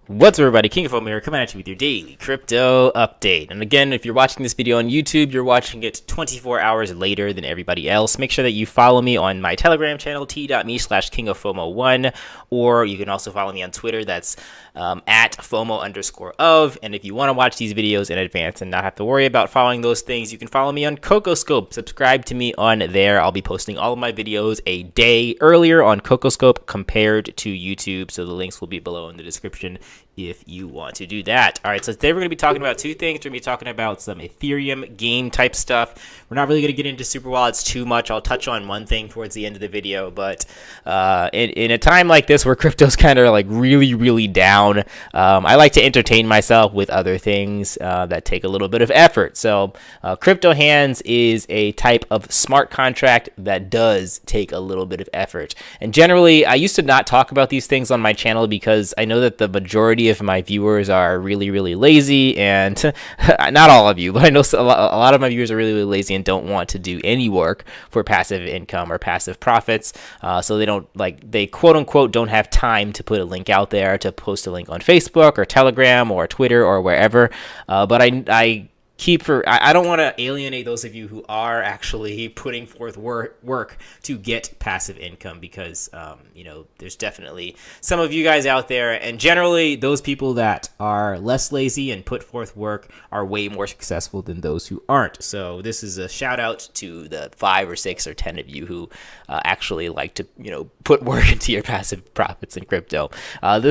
What's up, everybody? King of Foam here, coming at you with your daily crypto update. And again, if you're watching this video on YouTube, you're watching it 24 hours later than everybody else. Make sure that you follow me on my Telegram channel, t.me/kingoffomo1, or you can also follow me on Twitter. That's at FOMO_of. And if you want to watch these videos in advance and not have to worry about following those things, you can follow me on Cocoscope. Subscribe to me on there. I'll be posting all of my videos a day earlier on Cocoscope compared to YouTube. So the links will be below in the description if you want to do that. All right, so today we're going to be talking about two things. We're going to be talking about some Ethereum game type stuff. We're not really going to get into super wallets too much. I'll touch on one thing towards the end of the video, but in a time like this where crypto's kind of like really down, I like to entertain myself with other things that take a little bit of effort. So CryptoHands is a type of smart contract that does take a little bit of effort. And generally, I used to not talk about these things on my channel because I know that the majority of my viewers are really lazy, and not all of you, but I know a lot of my viewers are really lazy and don't want to do any work for passive income or passive profits. So they quote unquote don't have time to put a link out there, to post a link on Facebook or Telegram or Twitter or wherever. But I don't want to alienate those of you who are actually putting forth work to get passive income, because there's definitely some of you guys out there, and generally those people that are less lazy and put forth work are way more successful than those who aren't. So this is a shout out to the 5 or 6 or 10 of you who actually like to put work into your passive profits in crypto. Like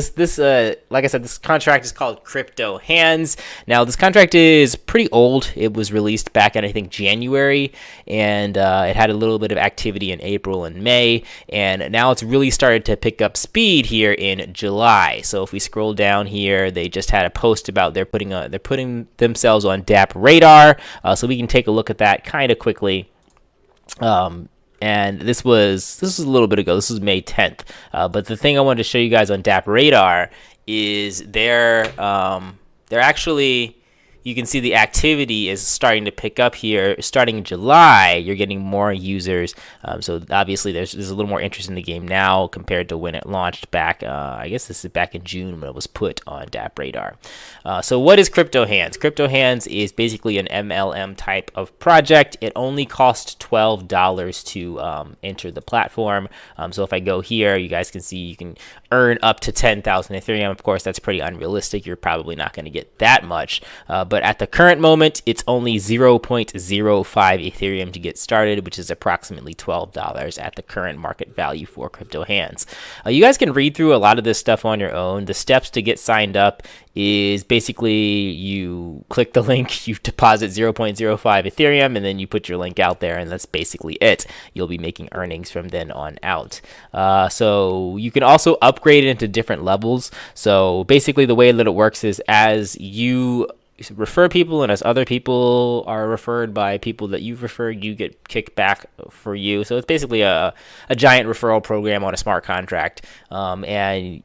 I said, this contract is called CryptoHands. Now this contract is pretty old. It was released back in, I think, January, and it had a little bit of activity in April and May, and now it's really started to pick up speed here in July. So if we scroll down here, they just had a post about they're putting themselves on DApp radar, so we can take a look at that kind of quickly. And this was a little bit ago. This was May 10th. But the thing I wanted to show you guys on DApp radar is they're actually, you can see the activity is starting to pick up here. Starting in July, you're getting more users. So obviously there's a little more interest in the game now compared to when it launched back. I guess this is back in June when it was put on DApp radar. So what is CryptoHands? CryptoHands is basically an MLM type of project. It only costs $12 to enter the platform. So if I go here, you guys can see you can earn up to 10,000 Ethereum. Of course, that's pretty unrealistic. You're probably not going to get that much. But at the current moment, it's only 0.05 Ethereum to get started, which is approximately $12 at the current market value for CryptoHands. You guys can read through a lot of this stuff on your own. The steps to get signed up is basically you click the link, you deposit 0.05 Ethereum, and then you put your link out there, and that's basically it. You'll be making earnings from then on out. So you can also upgrade it into different levels. So basically the way that it works is as you refer people, and as other people are referred by people that you've referred, you get kicked back for you. So it's basically a giant referral program on a smart contract, and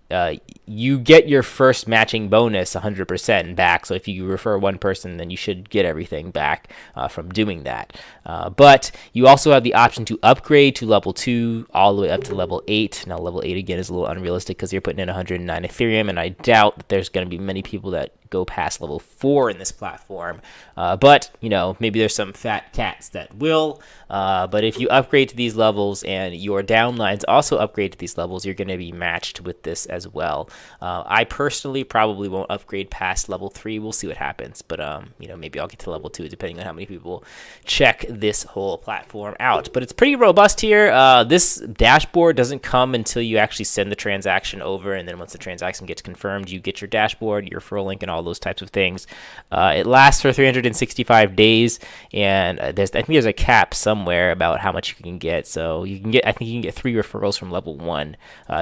you get your first matching bonus 100% back. So if you refer one person, then you should get everything back from doing that. But you also have the option to upgrade to level 2 all the way up to level 8. Now level 8 again is a little unrealistic because you're putting in 109 Ethereum, and I doubt that there's going to be many people that go past level 4 in this platform, but maybe there's some fat cats that will. But if you upgrade to these levels and your downlines also upgrade to these levels, you're going to be matched with this as well. I personally probably won't upgrade past level 3. We'll see what happens, but maybe I'll get to level 2 depending on how many people check this whole platform out. But it's pretty robust here. This dashboard doesn't come until you actually send the transaction over, and then once the transaction gets confirmed, you get your dashboard, your referral link, and all those types of things. It lasts for 365 days, and I think there's a cap somewhere about how much you can get. So I think you can get 3 referrals from level 1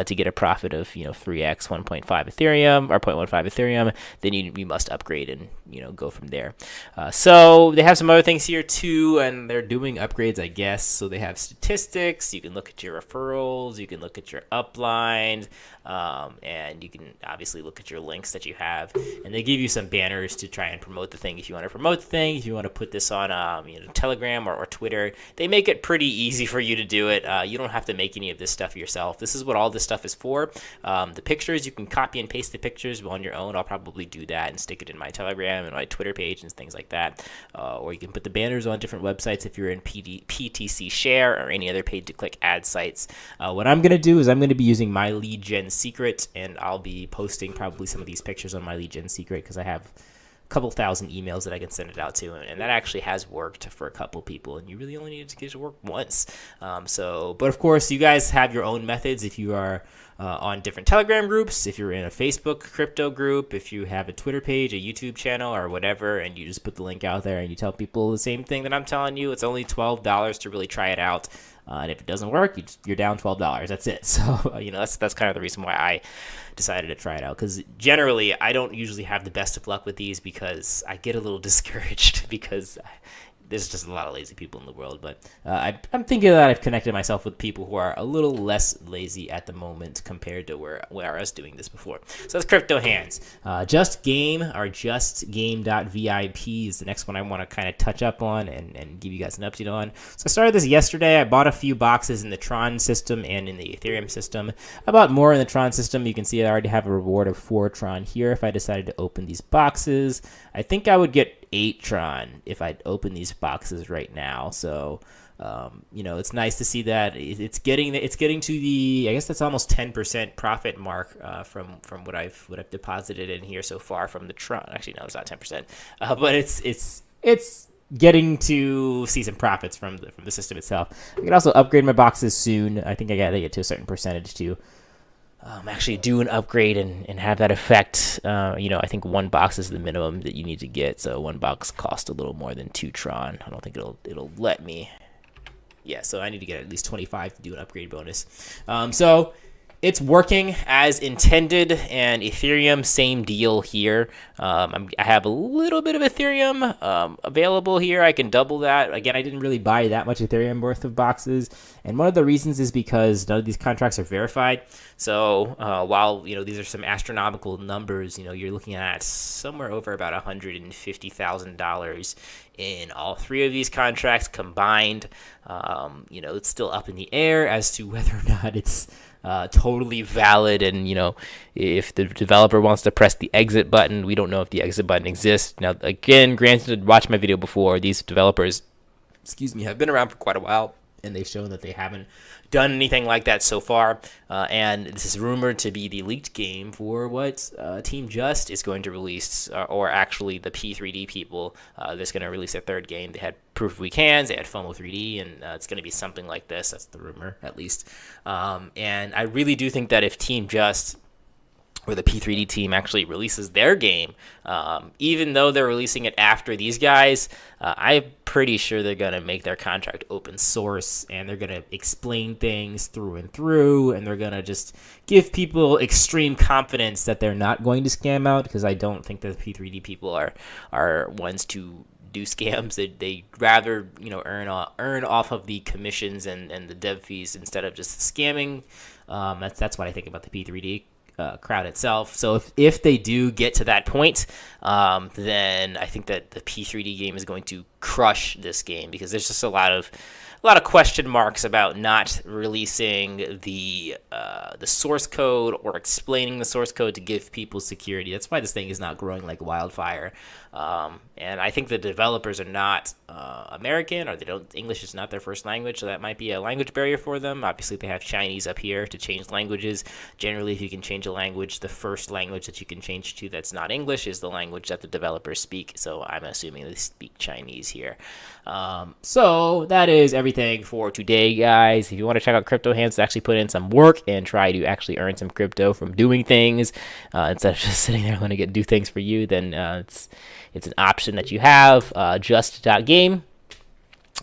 to get a profit of 3x 1.5 Ethereum or 0.15 Ethereum. Then you must upgrade and go from there. So they have some other things here too, and they're doing upgrades, I guess. So they have statistics. You can look at your referrals. You can look at your uplines. And you can obviously look at your links that you have, and they give you some banners to try and promote the thing. If you want to promote the thing, if you want to put this on Telegram or Twitter, they make it pretty easy for you to do it. You don't have to make any of this stuff yourself. This is what all this stuff is for. The pictures, you can copy and paste the pictures on your own. I'll probably do that and stick it in my Telegram and my Twitter page and things like that. Or you can put the banners on different websites if you're in PTC Share or any other pay-to-click ad sites. What I'm going to do is I'm going to be using my lead gen secret, and I'll be posting probably some of these pictures on my lead gen secret because I have couple thousand emails that I can send it out to, and that actually has worked for a couple people, and you really only need to get it to work once. But of course, you guys have your own methods. If you are on different Telegram groups, if you're in a Facebook crypto group, if you have a Twitter page, a YouTube channel, or whatever, and you just put the link out there and you tell people the same thing that I'm telling you, it's only $12 to really try it out. And if it doesn't work, you're down $12. That's it. So, that's kind of the reason why I decided to try it out. Because generally, I don't usually have the best of luck with these because I get a little discouraged because there's just a lot of lazy people in the world. But I'm thinking that I've connected myself with people who are a little less lazy at the moment compared to where I was doing this before. So that's CryptoHands. Just Game or justgame.vip is the next one I want to kind of touch up on and give you guys an update on. So I started this yesterday. I bought a few boxes in the Tron system and in the Ethereum system. I bought more in the Tron system. You can see I already have a reward of 4 Tron here if I decided to open these boxes. I think I would get 8 Tron if I'd open these boxes right now. So it's nice to see that it's getting to the, I guess that's almost 10% profit mark from what I've deposited in here so far from the Tron. Actually, no, it's not 10%, but it's getting to see some profits from the system itself. I can also upgrade my boxes soon. I think I got to get to a certain percentage to actually do an upgrade and have that effect. I think 1 box is the minimum that you need to get. So 1 box costs a little more than 2 Tron. I don't think it'll let me. Yeah, so I need to get at least 25 to do an upgrade bonus. So it's working as intended, and Ethereum, same deal here. I have a little bit of Ethereum available here. I can double that. Again, I didn't really buy that much Ethereum worth of boxes, and one of the reasons is because none of these contracts are verified. So while these are some astronomical numbers, you're looking at somewhere over about $150,000 in all 3 of these contracts combined. It's still up in the air as to whether or not it's totally valid, and if the developer wants to press the exit button, we don't know if the exit button exists. Now, again, granted, watch my video before. These developers, have been around for quite a while, and they've shown that they haven't done anything like that so far. And this is rumored to be the leaked game for what Team Just is going to release, or actually the P3D people that's going to release their 3rd game. They had Proof Week Hands, they had FOMO 3D, and it's going to be something like this. That's the rumor, at least. And I really do think that if Team Just or the P3D team actually releases their game, even though they're releasing it after these guys, I'm pretty sure they're going to make their contract open source, and they're going to explain things through and through, and they're going to just give people extreme confidence that they're not going to scam out, because I don't think that the P3D people are ones to do scams. They rather earn off of the commissions and the dev fees instead of just scamming. That's what I think about the P3D crowd itself. So if they do get to that point, then I think that the P3D game is going to crush this game, because there's just a lot of question marks about not releasing the source code or explaining the source code to give people security. That's why this thing is not growing like wildfire. And I think the developers are not American, or English is not their first language, so that might be a language barrier for them. Obviously, they have Chinese up here to change languages. Generally, if you can change a language, the first language that you can change to that's not English is the language that the developers speak. So I'm assuming they speak Chinese here. So that is everything for today, guys. If you want to check out CryptoHands to actually put in some work and try to actually earn some crypto from doing things instead of just sitting there letting it do things for you, then it's an option that you have. Just.game.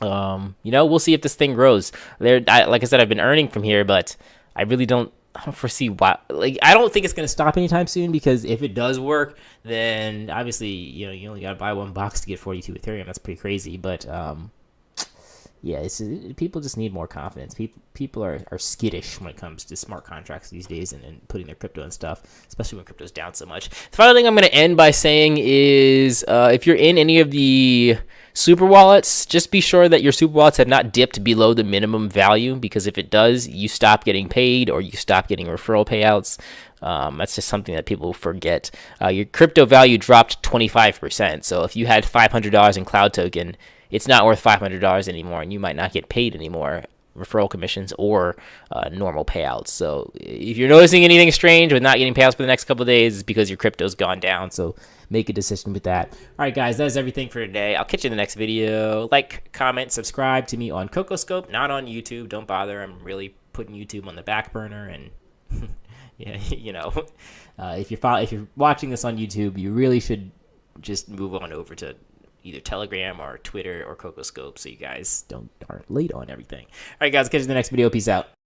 We'll see if this thing grows. Like I said, I've been earning from here, but I really don't foresee why. I don't think it's going to stop anytime soon, because if it does work, then obviously, you only got to buy 1 box to get 42 Ethereum. That's pretty crazy, but yeah, people just need more confidence. People are skittish when it comes to smart contracts these days and putting their crypto and stuff, especially when crypto's down so much. The final thing I'm going to end by saying is if you're in any of the super wallets, just be sure that your super wallets have not dipped below the minimum value, because if it does, you stop getting paid or you stop getting referral payouts. That's just something that people forget. Your crypto value dropped 25%. So if you had $500 in Cloud Token, it's not worth $500 anymore, and you might not get paid anymore, referral commissions or normal payouts. So if you're noticing anything strange with not getting payouts for the next couple of days, it's because your crypto's gone down. So make a decision with that. All right, guys, that is everything for today. I'll catch you in the next video. Like, comment, subscribe to me on CocoScope, not on YouTube. Don't bother. I'm really putting YouTube on the back burner, and yeah, you know, if you're watching this on YouTube, you really should just move on over to either Telegram or Twitter or CocoScope, so you guys aren't late on everything. All right, guys, catch you in the next video. Peace out.